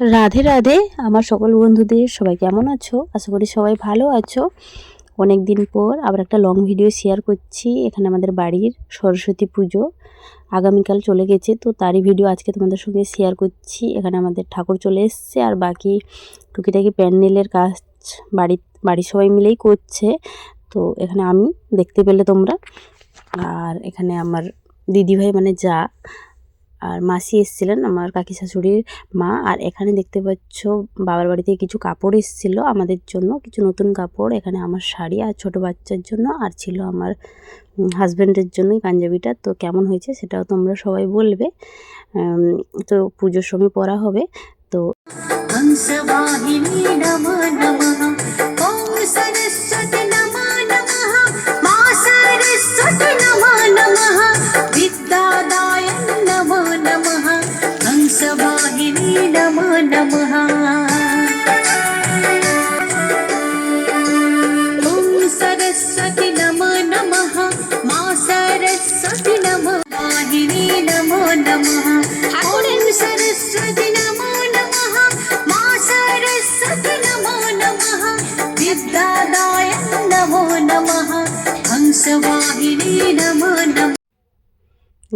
রাধে রাধে আমার সকল বন্ধুদের, সবাই কেমন আছো? আশা করি সবাই ভালো আছো। অনেক দিন পর আবার একটা লং ভিডিও শেয়ার করছি। এখানে আমাদের বাড়ির সরস্বতী পুজো আগামীকাল চলে গেছে, তো তারই ভিডিও আজকে তোমাদের সঙ্গে শেয়ার করছি। এখানে আমাদের ঠাকুর চলে এসছে আর বাকি টুকিটাকি প্যান্ডেলের কাজ বাড়ির সবাই মিলেই করছে। তো এখানে আমি দেখতে পেলে তোমরা, আর এখানে আমার দিদিভাই মানে যা আর মাসি এসেছিলেন, আমার কাকি শাশুড়ির মা। আর এখানে দেখতে পাচ্ছ বাবার বাড়ি থেকে কিছু কাপড় এসেছিলো আমাদের জন্য, কিছু নতুন কাপড়। এখানে আমার শাড়ি আর ছোট বাচ্চার জন্য, আর ছিল আমার হাজব্যান্ডের জন্যই পাঞ্জাবিটা। তো কেমন হয়েছে সেটাও তোমরা সবাই বলবে। তো পুজোর সময় পরা হবে। তো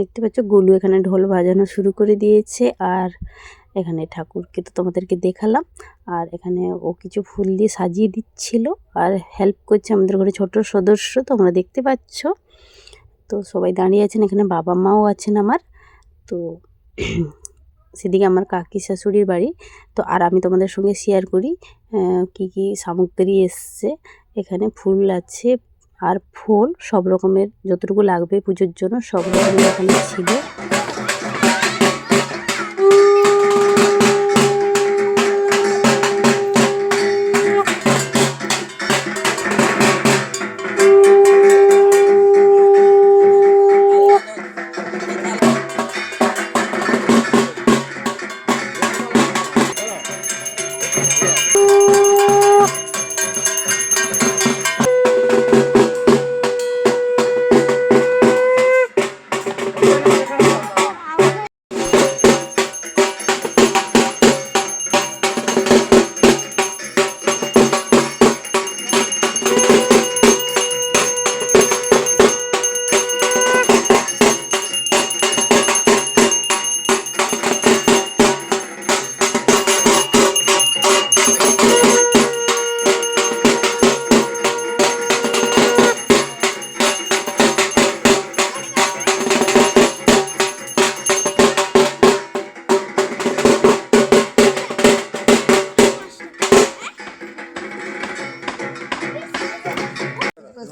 দেখতে পাচ্ছ গোলু এখানে ঢোল বাজানো শুরু করে দিয়েছে। আর এখানে ঠাকুরকে তো তোমাদেরকে দেখালাম, আর এখানে ও কিছু ফুল দিয়ে সাজিয়ে দিচ্ছিল আর হেল্প করছে আমাদের ঘরে ছোট সদস্য, তোমরা দেখতে পাচ্ছ। তো সবাই দাঁড়িয়ে আছেন, এখানে বাবা মাও আছেন আমার। তো সেদিকে আমার কাকি শাশুড়ির বাড়ি। তো আর আমি তোমাদের সঙ্গে শেয়ার করি কি কি সামগ্রী এসছে। এখানে ফুল আছে আর ফুল সব রকমের, যতটুকু লাগবে পুজোর জন্য সব রকমের এখানে ছিল।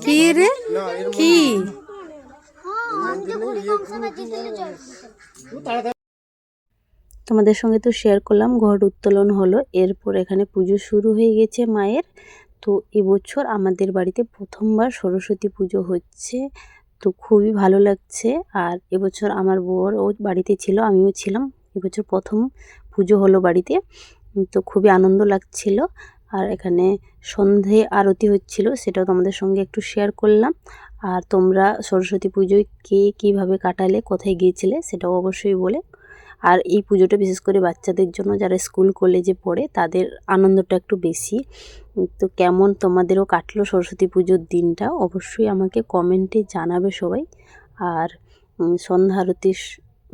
কি রে কি তোমাদের সঙ্গে তো শেয়ার করলাম, ঘট উত্তোলন হলো। এরপর এখানে পুজো শুরু হয়ে গেছে মায়ের। তো এবছর আমাদের বাড়িতে প্রথমবার সরস্বতী পুজো হচ্ছে, তো খুবই ভালো লাগছে। আর এবছর আমার বর ও বাড়িতে ছিল, আমিও ছিলাম। এবছর প্রথম পুজো হলো বাড়িতে, তো খুবই আনন্দ লাগছিল। আর এখানে সন্ধে আরতি হচ্ছিল, সেটাও তোমাদের সঙ্গে একটু শেয়ার করলাম। আর তোমরা সরস্বতী পুজোয় কে কীভাবে কাটালে, কোথায় গিয়েছিলে সেটাও অবশ্যই বলে। আর এই পুজোটা বিশেষ করে বাচ্চাদের জন্য, যারা স্কুল কলেজে পড়ে তাদের আনন্দটা একটু বেশি। তো কেমন তোমাদেরও কাটলো সরস্বতী পুজোর দিনটা অবশ্যই আমাকে কমেন্টে জানাবে সবাই। আর সন্ধ্যা আরতি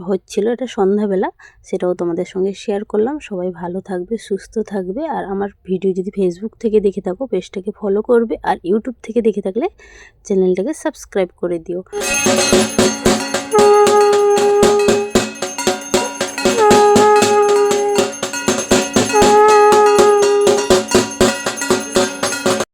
হচ্ছিল, এটা সন্ধ্যাবেলা, সেটাও তোমাদের সঙ্গে শেয়ার করলাম। সবাই ভালো থাকবে, সুস্থ থাকবে। আর আমার ভিডিও যদি ফেসবুক থেকে দেখে থাকো পেজটাকে ফলো করবে, আর ইউটিউব থেকে দেখে থাকলে চ্যানেলটাকে সাবস্ক্রাইব করে দিও।